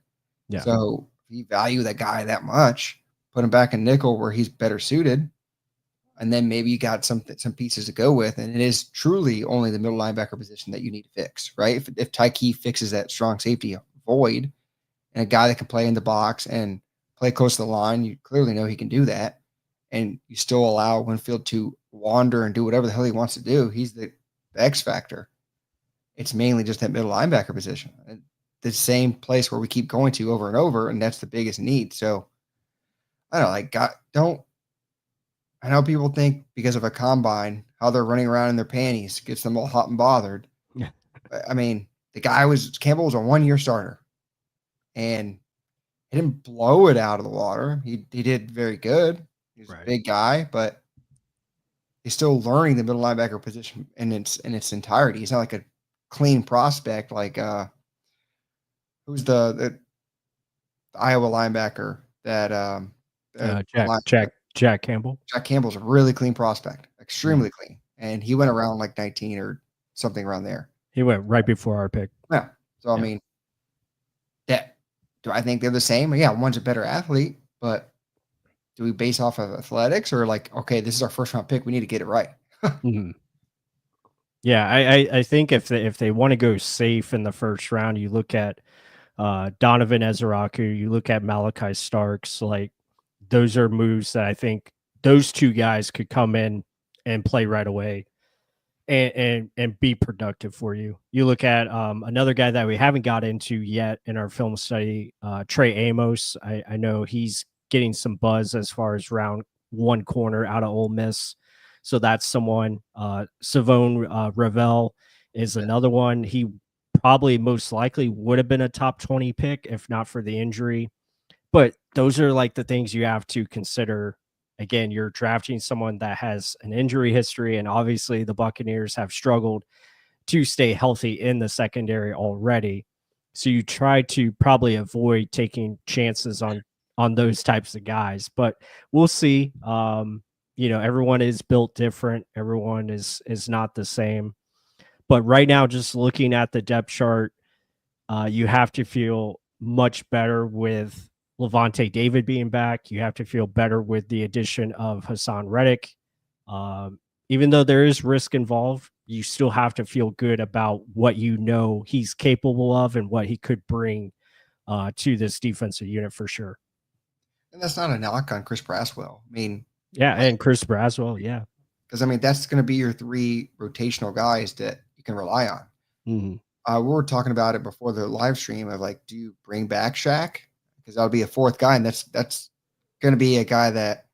Yeah. So if you value that guy that much, put him back in nickel where he's better suited, and then maybe you got some pieces to go with, and it is truly only the middle linebacker position that you need to fix, right? If Tyke fixes that strong safety void, and a guy that can play in the box and play close to the line, you clearly know he can do that, and you still allow Winfield to wander and do whatever the hell he wants to do. He's the X factor. It's mainly just that middle linebacker position, the same place where we keep going to over and over, and that's the biggest need. So I don't know, I know people think because of a combine, how they're running around in their panties gets them all hot and bothered. Yeah. I mean, Campbell was a 1-year starter, and he didn't blow it out of the water. He did very good. He was a big guy, but he's still learning the middle linebacker position in its entirety. He's not like a clean prospect like who's the Iowa linebacker that Jack Campbell. Jack Campbell's a really clean prospect, extremely clean, and he went around like 19 or something around there. He went right before our pick. Yeah. So I mean, do I think they're the same? Yeah, one's a better athlete, but do we base off of athletics, or like, okay, this is our first round pick, we need to get it right? Mm-hmm. Yeah, I think if they want to go safe in the first round, you look at Donovan Ezeraku, you look at Malachi Starks, like those are moves that I think those two guys could come in and play right away and be productive for you. You look at another guy that we haven't got into yet in our film study, Trey Amos. I know he's getting some buzz as far as round one corner out of Ole Miss. So that's someone. Savone Ravel is another one. He probably most likely would have been a top 20 pick if not for the injury. But those are like the things you have to consider. Again, you're drafting someone that has an injury history, and obviously the Buccaneers have struggled to stay healthy in the secondary already. So you try to probably avoid taking chances on those types of guys. But we'll see. Everyone is built different. Everyone is not the same. But right now, just looking at the depth chart, you have to feel much better with Lavonte David being back. You have to feel better with the addition of Haason Reddick. Even though there is risk involved, you still have to feel good about what he's capable of and what he could bring to this defensive unit for sure. And that's not a knock on Chris Braswell. I mean, yeah, and Chris Braswell, yeah. Because, I mean, that's going to be your 3 rotational guys that you can rely on. Mhm. We were talking about it before the live stream of like, do you bring back Shaq? Because that'll be a fourth guy, and that's going to be a guy that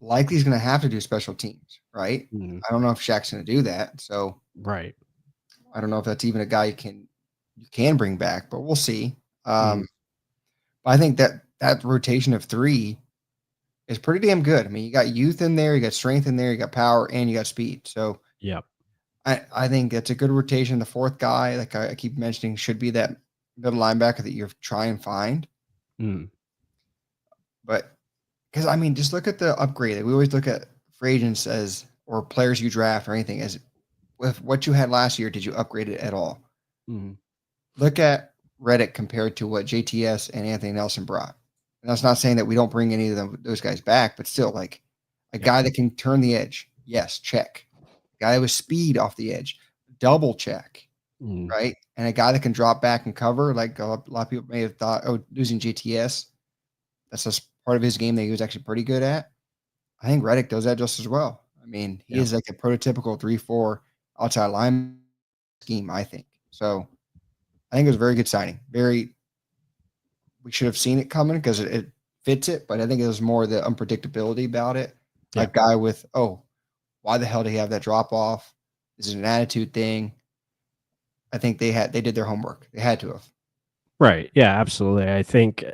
likely is going to have to do special teams, right? Mhm. I don't know if Shaq's going to do that, so Right. I don't know if that's even a guy you can bring back, but we'll see. Mhm. But I think that rotation of three is pretty damn good. I mean, you got youth in there, you got strength in there, you got power, and you got speed. So Yep. I think it's a good rotation. The fourth guy, like I keep mentioning, should be that middle linebacker that you try and find. Mhm. But because I mean, just look at the upgrade. Like, we always look at free agents as or players you draft or anything as with what you had last year. Did you upgrade it at all? Mhm. Look at Reddick compared to what JTS and Anthony Nelson brought. And that's not saying that we don't bring any of those guys back, but still, like a Yep. guy that can turn the edge. Yes, check. Guy with speed off the edge, double check, Mhm. right? And a guy that can drop back and cover, like a lot of people may have thought, oh, losing GTS, that's just part of his game that he was actually pretty good at. I think Reddick does that just as well. I mean, he Yep. is like a prototypical 3-4 outside line scheme, I think. So I think it was a very good signing. We should have seen it coming because it fits it, but I think it was more the unpredictability about it. A Yep. guy with, oh, why the hell did he have that drop off? Is it an attitude thing? I think they did their homework. They had to have. Right. Yeah, absolutely. I think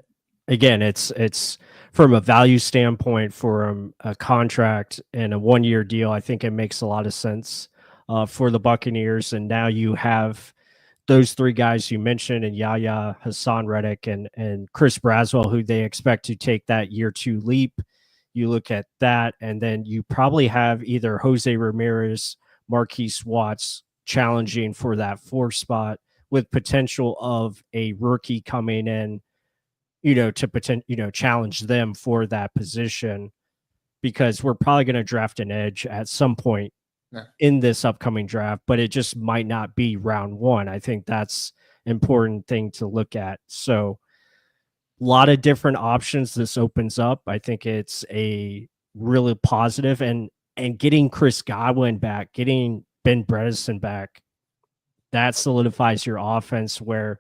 again, it's from a value standpoint, from a contract and a 1-year deal, I think it makes a lot of sense for the Buccaneers. And now you have those three guys you mentioned, and Yaya, Haason Reddick, and Chris Braswell, who they expect to take that year 2 leap. You look at that, and then you probably have either Jose Ramirez, Marquise Watts challenging for that 4 spot, with potential of a rookie coming in, to challenge them for that position, because we're probably going to draft an edge at some point Yeah. in this upcoming draft, but it just might not be round 1. I think that's important thing to look at. So a lot of different options this opens up. I think it's a really positive, and getting Chris Godwin back, getting Ben Bredeson back, that solidifies your offense, where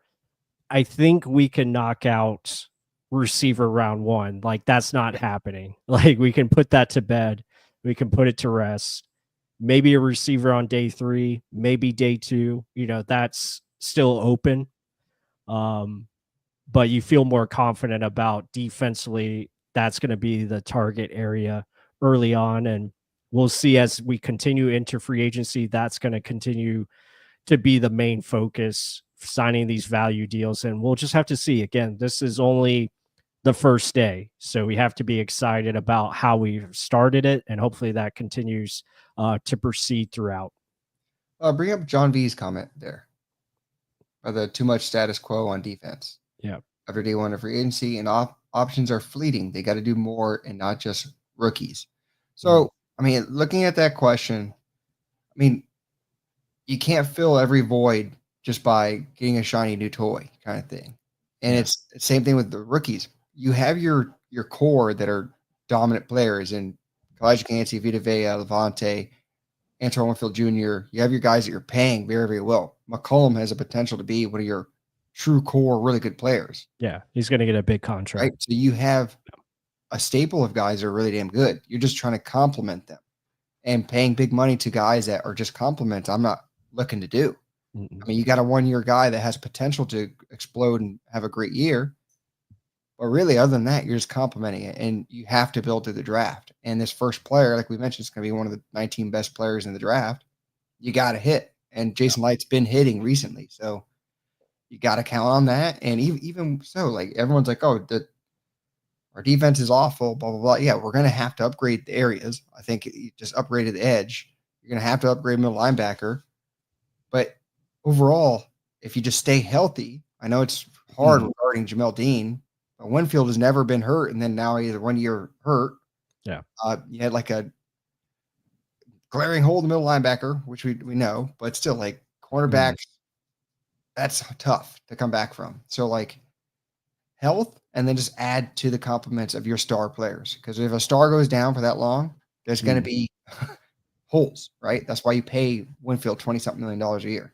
I think we can knock out receiver round 1. Like, that's not happening. Like, we can put that to bed. We can put it to rest. Maybe a receiver on day 3, maybe day 2, that's still open. But you feel more confident about defensively. That's going to be the target area early on. And we'll see as we continue into free agency, that's going to continue to be the main focus, signing these value deals. And we'll just have to see. Again, this is only the first day, so we have to be excited about how we've started it, and hopefully that continues to proceed throughout. Bring up John V's comment there. The too much status quo on defense. Yeah. After day 1 of free agency and options are fleeting. They got to do more and not just rookies. So, I mean, looking at that question, I mean, you can't fill every void just by getting a shiny new toy kind of thing. And Yeah. it's the same thing with the rookies. You have your core that are dominant players in Kalijah Kancey, Vita Vea, Lavonte, Antoine Winfield Jr. You have your guys that you're paying very, very well. McCollum has a potential to be one of your true core, really good players. Yeah. He's going to get a big contract. Right. So you have a staple of guys that are really damn good. You're just trying to complement them, and paying big money to guys that are just compliments. I'm not looking to do. Mm-mm. I mean, you got a 1-year guy that has potential to explode and have a great year. But really, other than that, you're just complimenting it, and you have to build through the draft. And this first player, like we mentioned, is going to be one of the 19 best players in the draft. You got to hit. And Jason Light's been hitting recently. So you got to count on that. And even so, like, everyone's like, oh, our defense is awful, blah, blah, blah. Yeah, we're going to have to upgrade the areas. I think you just upgraded the edge. You're going to have to upgrade middle linebacker. But overall, if you just stay healthy, I know it's hard regarding Jamal Dean, but Winfield has never been hurt, and then now he's 1 year hurt. Yeah. You had like a glaring hole in the middle linebacker, which we know, but still, like, cornerbacks, that's tough to come back from. So, like, health, and then just add to the compliments of your star players. Because if a star goes down for that long, there's going to be holes, right? That's why you pay Winfield $20-something million a year.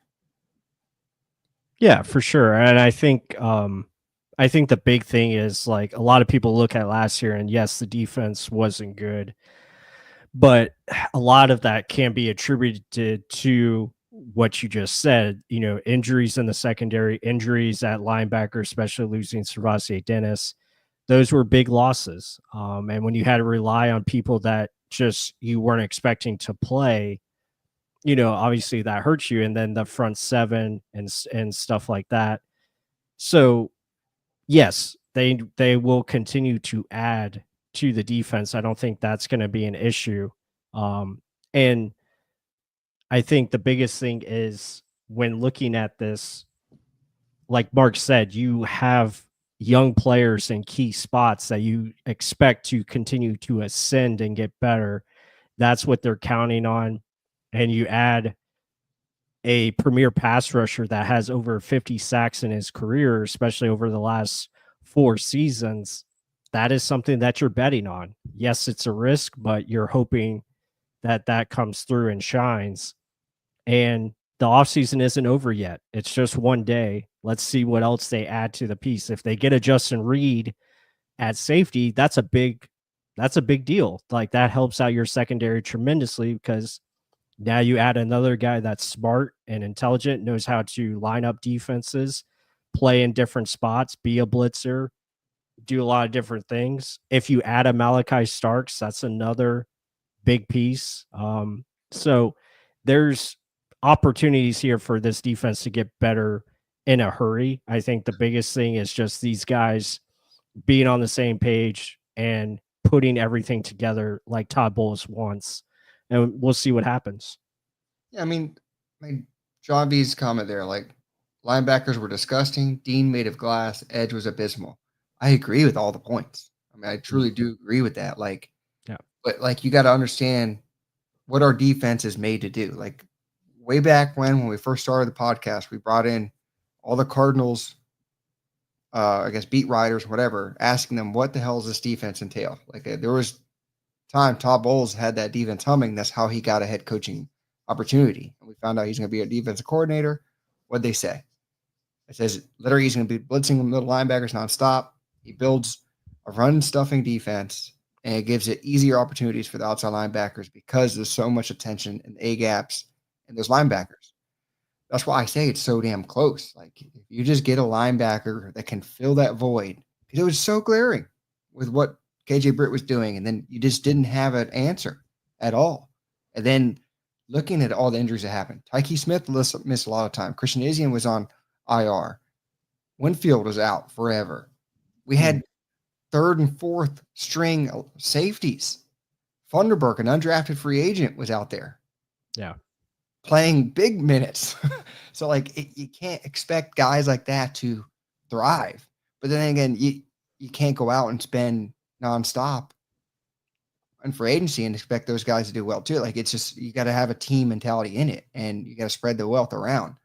Yeah, for sure. And I think the big thing is like a lot of people look at last year and yes, the defense wasn't good, but a lot of that can be attributed to what you just said, injuries in the secondary, injuries at linebacker, especially losing Servase Dennis. Those were big losses. And when you had to rely on people that just you weren't expecting to play, obviously that hurts you. And then the front seven and stuff like that. So yes, they will continue to add to the defense. I don't think that's going to be an issue. And I think the biggest thing is when looking at this, like Mark said, you have young players in key spots that you expect to continue to ascend and get better. That's what they're counting on. And you add a premier pass rusher that has over 50 sacks in his career, especially over the last 4 seasons. That is something that you're betting on. Yes, it's a risk, but you're hoping that that comes through and shines. And the offseason isn't over yet. It's just one day. Let's see what else they add to the piece. If they get a Justin Reed at safety, that's a big deal. Like that helps out your secondary tremendously because now you add another guy that's smart and intelligent, knows how to line up defenses, play in different spots, be a blitzer, do a lot of different things. If you add a Malachi Starks, that's another big piece. So there's opportunities here for this defense to get better in a hurry. I think the biggest thing is just these guys being on the same page and putting everything together like Todd Bowles wants. And we'll see what happens. Yeah, I mean, like John B's comment there, like linebackers were disgusting, Dean made of glass, edge was abysmal. I agree with all the points. I mean, I truly do agree with that. Like, Yeah. But like you got to understand what our defense is made to do. Like way back when we first started the podcast, we brought in all the Cardinals, I guess beat writers, whatever, asking them what the hell does this defense entail. Like there was time Todd Bowles had that defense humming. That's how he got a head coaching opportunity. And we found out he's going to be a defensive coordinator. What'd they say? It says literally he's going to be blitzing the middle linebackers nonstop. He builds a run stuffing defense, and it gives it easier opportunities for the outside linebackers because there's so much attention in the A gaps and those linebackers. That's why I say it's so damn close. Like if you just get a linebacker that can fill that void, because it was so glaring with what KJ Britt was doing, and then you just didn't have an answer at all. And then looking at all the injuries that happened, Tyke Smith missed a lot of time. Christian Izien was on IR. Winfield was out forever. We had third and fourth string safeties. Funderburk, an undrafted free agent, was out there. Yeah. Playing big minutes. So, like, you can't expect guys like that to thrive. But then again, you can't go out and spend nonstop and for agency and expect those guys to do well too. Like, it's just, you got to have a team mentality in it and you got to spread the wealth around.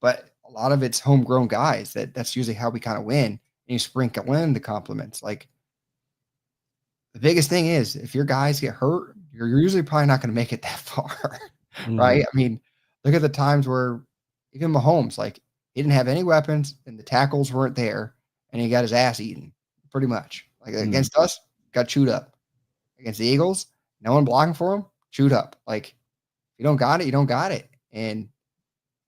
But a lot of it's homegrown guys. That's usually how we kind of win. And you sprinkle in the compliments. Like, the biggest thing is if your guys get hurt, you're usually probably not going to make it that far. Right? I mean, look at the times where even Mahomes, like, he didn't have any weapons and the tackles weren't there and he got his ass eaten pretty much. Like against us, got chewed up. Against the Eagles, no one blocking for him, chewed up. Like, if you don't got it, you don't got it. And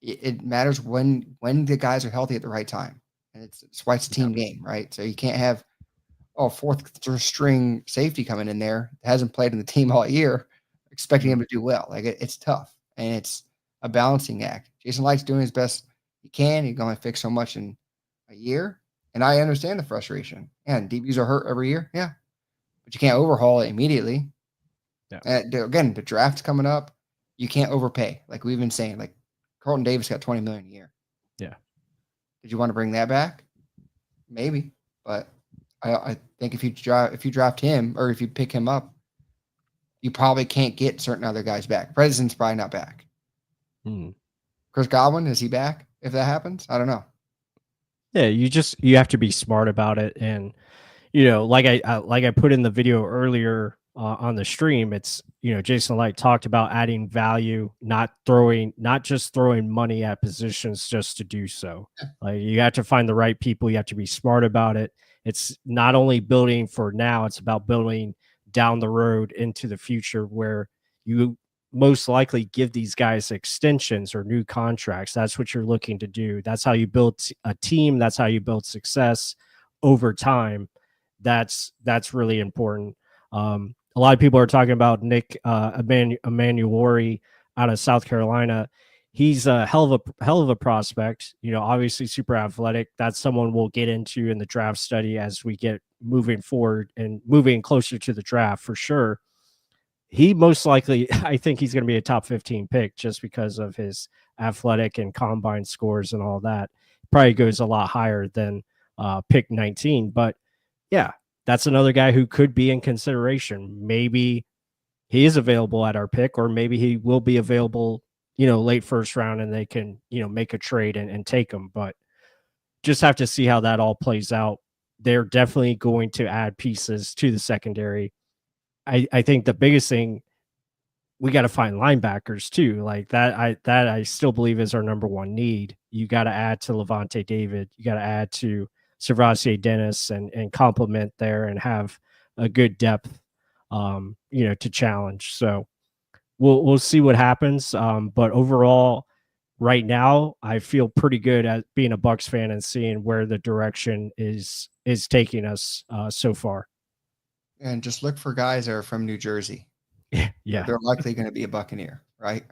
it matters when the guys are healthy at the right time. And it's why it's a team game, right? So you can't have fourth string safety coming in there that hasn't played in the team all year, expecting him to do well. Like it's tough, and it's a balancing act. Jason Licht's doing his best he can. He's going to fix so much in a year, and I understand the frustration. And DBs are hurt every year, yeah, but you can't overhaul it immediately. Yeah. And again, the draft's coming up. You can't overpay, like we've been saying. Like Carlton Davis got $20 million a year. Yeah. Did you want to bring that back? Maybe, but I think if you draft him or if you pick him up, you probably can't get certain other guys back. Bredeson's probably not back. Chris Godwin, is he back if that happens? I don't know. Yeah, you have to be smart about it. And, like I put in the video earlier, on the stream, it's, Jason Light talked about adding value, not just throwing money at positions just to do so. Like, you have to find the right people. You have to be smart about it. It's not only building for now, it's about building down the road into the future, where you most likely give these guys extensions or new contracts. That's what you're looking to do. That's how you build a team. That's how you build success over time. That's really important. A lot of people are talking about Nick Emanuori out of South Carolina. He's a hell of a prospect. Obviously super athletic. That's someone we'll get into in the draft study as we get moving forward and moving closer to the draft for sure. He most likely, I think he's going to be a top 15 pick just because of his athletic and combine scores and all that. Probably goes a lot higher than pick 19, but yeah, that's another guy who could be in consideration. Maybe he is available at our pick, or maybe he will be available, late first round, and they can, make a trade and take him. But just have to see how that all plays out. They're definitely going to add pieces to the secondary. I think the biggest thing, we got to find linebackers too. Like that I still believe is our number one need. You got to add to Lavonte David. You got to add to Servassier Dennis and complement there and have a good depth, to challenge. So we'll see what happens. But overall, right now, I feel pretty good at being a Bucs fan and seeing where the direction is taking us so far. And just look for guys that are from New Jersey. Yeah. They're likely going to be a Buccaneer, right?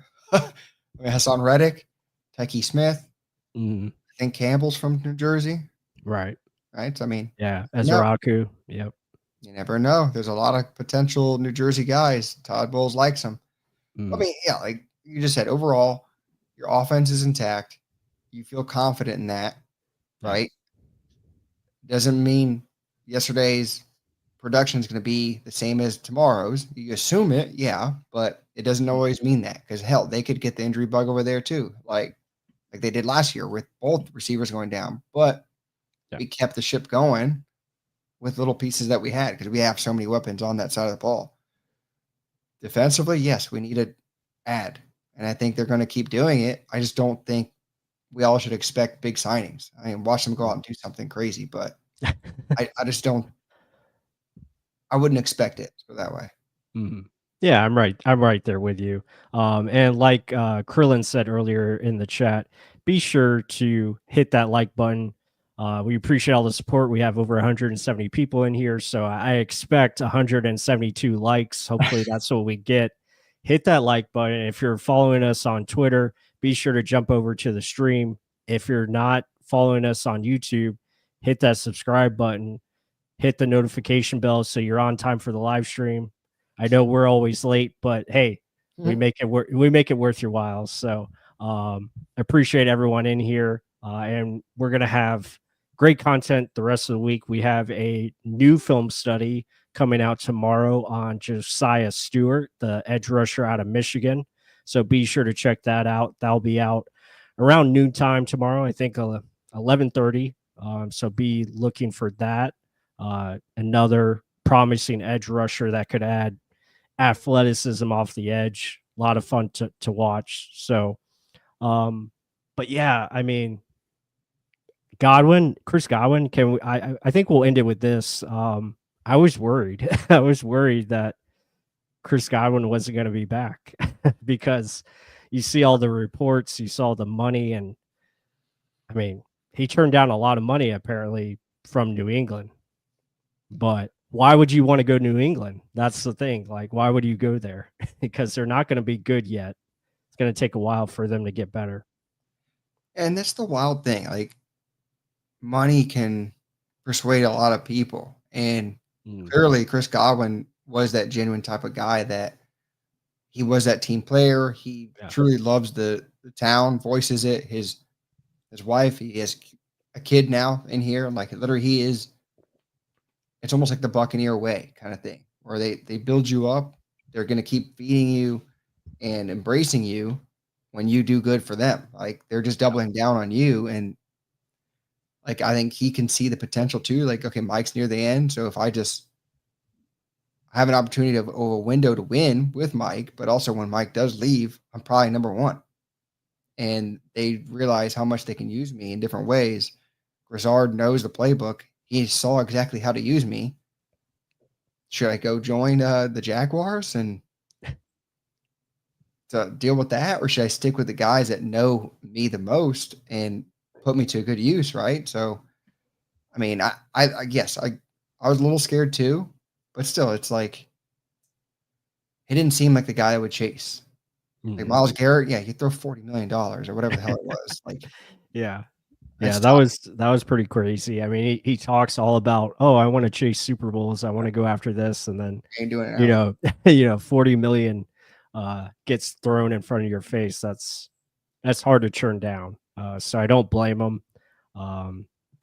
Haason Reddick, Tyke Smith. Mm-hmm. I think Campbell's from New Jersey. Right. I mean, yeah, Ezraku. Yep. You never know. There's a lot of potential New Jersey guys. Todd Bowles likes them. I mean, yeah, like you just said, overall, your offense is intact. You feel confident in that, right? Doesn't mean yesterday's production is going to be the same as tomorrow's. You assume it, yeah, but it doesn't always mean that, because hell, they could get the injury bug over there too, like they did last year with both receivers going down. But we kept the ship going with little pieces that we had, because we have so many weapons on that side of the ball. Defensively, yes, we need to add, and I think they're going to keep doing it. I just don't think we all should expect big signings. I mean, watch them go out and do something crazy, but I just don't. I wouldn't expect it to go that way. Mm-hmm. Yeah, I'm right there with you. And like Krillin said earlier in the chat, be sure to hit that like button. We appreciate all the support. We have over 170 people in here, so I expect 172 likes. Hopefully that's what we get. Hit that like button. If you're following us on Twitter, be sure to jump over to the stream. If you're not following us on YouTube, hit that subscribe button. Hit the notification bell so you're on time for the live stream. I know we're always late, but hey, we make it worth your while. So appreciate everyone in here, and we're gonna have great content the rest of the week. We have a new film study coming out tomorrow on Josiah Stewart, the edge rusher out of Michigan. So be sure to check that out. That'll be out around noontime tomorrow. I think 11:30. So be looking for that. Another promising edge rusher that could add athleticism off the edge. A lot of fun to watch. So, but yeah, I mean, Chris Godwin, I think we'll end it with this. I was worried. I was worried that Chris Godwin wasn't going to be back because you see all the reports, you saw the money, and I mean, he turned down a lot of money apparently from New England. But why would you want to go to New England? That's the thing. Like, why would you go there? Because they're not going to be good yet. It's going to take a while for them to get better. And that's the wild thing. Like, money can persuade a lot of people. And clearly Chris Godwin was that genuine type of guy, that he was that team player. He truly loves the town, voices it. His wife, he has a kid now in here. Like, literally, he is. It's almost like the Buccaneer way kind of thing, where they build you up. They're going to keep feeding you and embracing you when you do good for them. Like, they're just doubling down on you. And like, I think he can see the potential too. Like, okay, Mike's near the end. So if I I have an opportunity of a window to win with Mike, but also when Mike does leave, I'm probably number one. And they realize how much they can use me in different ways. Grizzard knows the playbook. He saw exactly how to use me. Should I go join the Jaguars and to deal with that, or should I stick with the guys that know me the most and put me to a good use, right? So, I mean, I guess I was a little scared too, but still, it's like he didn't seem like the guy I would chase. Like Myles Garrett, yeah, you throw $40 million or whatever the hell it was. Like, Yeah. that's Yeah, tough. that was pretty crazy. I mean, he talks all about, oh, I want to chase Super Bowls, I want to go after this, and then Ain't doing it you now. know, 40 million gets thrown in front of your face. That's hard to turn down. So I don't blame him.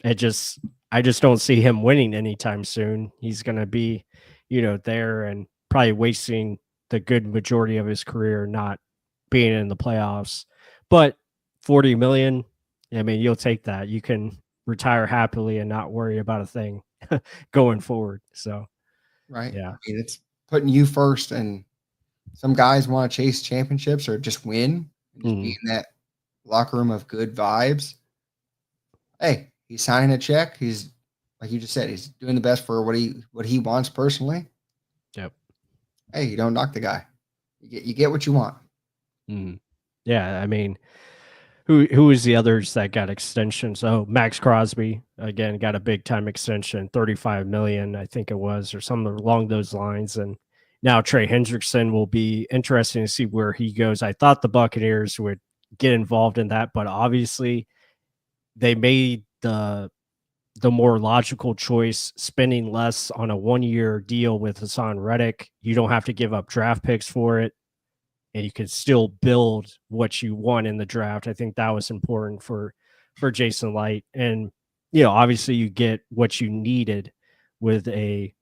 It just I just don't see him winning anytime soon. He's gonna be, there and probably wasting the good majority of his career not being in the playoffs. But 40 million, I mean, you'll take that. You can retire happily and not worry about a thing going forward. So Right. yeah. I mean, it's putting you first, and some guys want to chase championships or just win and just be in that locker room of good vibes. Hey, he's signing a check. He's like you just said, he's doing the best for what he wants personally. Yep. Hey, you don't knock the guy. You get what you want. Yeah, I mean, who is the others that got extensions? Oh, Max Crosby again got a big time extension, 35 million, I think it was, or something along those lines. And now Trey Hendrickson will be interesting to see where he goes. I thought the Buccaneers would get involved in that, but obviously they made the more logical choice, spending less on a 1-year deal with Haason Reddick. You don't have to give up draft picks for it, and you can still build what you want in the draft. I think that was important for Jason Light. And, obviously you get what you needed with a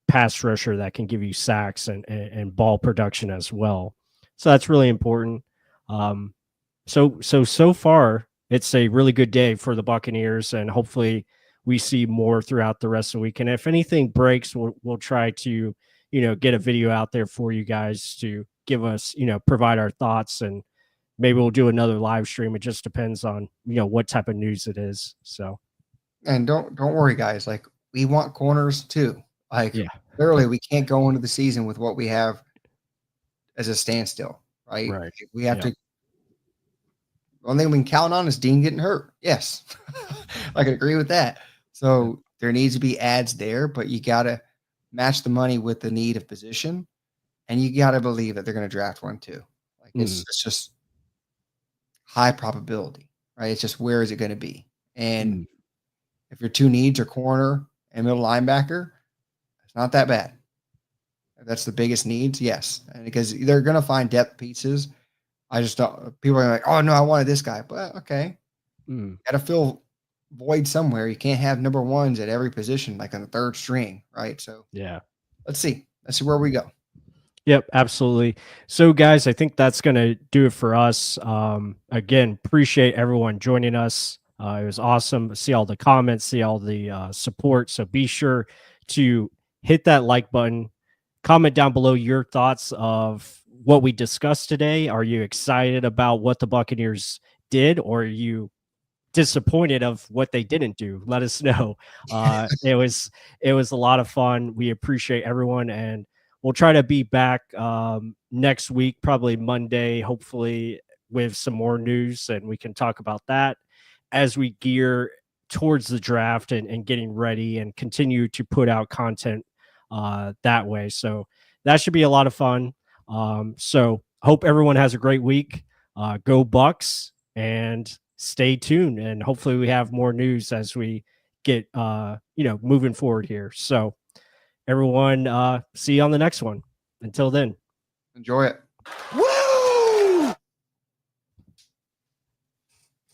pass rusher that can give you sacks and ball production as well. So that's really important. So far it's a really good day for the Buccaneers, and hopefully we see more throughout the rest of the week. And if anything breaks, we'll try to, get a video out there for you guys to give us, provide our thoughts, and maybe we'll do another live stream. It just depends on, what type of news it is. So, And don't worry, guys. Like, we want corners too. Like, yeah, literally, we can't go into the season with what we have as a standstill, right? right. We have Yeah. to. One thing we can count on is Dean getting hurt. Yes, I can agree with that. So there needs to be ads there, but you got to match the money with the need of position, and you got to believe that they're going to draft one too. Like, it's just high probability, right? It's just where is it going to be? And if your two needs are corner and middle linebacker, it's not that bad. If that's the biggest needs, yes, and because they're going to find depth pieces. I just don't. People are like, "Oh no, I wanted this guy," but okay, got to fill void somewhere. You can't have number ones at every position, like on the third string, right? So Yeah. let's see where we go. Yep, absolutely. So, guys, I think that's going to do it for us. Again, appreciate everyone joining us. It was awesome to see all the comments, see all the support. So be sure to hit that like button. Comment down below your thoughts of what we discussed today. Are you excited about what the Buccaneers did, or are you disappointed of what they didn't do? Let us know. It was a lot of fun. We appreciate everyone, and we'll try to be back next week, probably Monday, hopefully with some more news, and we can talk about that as we gear towards the draft and getting ready and continue to put out content that way. So that should be a lot of fun. So hope everyone has a great week. Go Bucks, and stay tuned. And hopefully we have more news as we get, moving forward here. So everyone, see you on the next one. Until then. Enjoy it. Woo!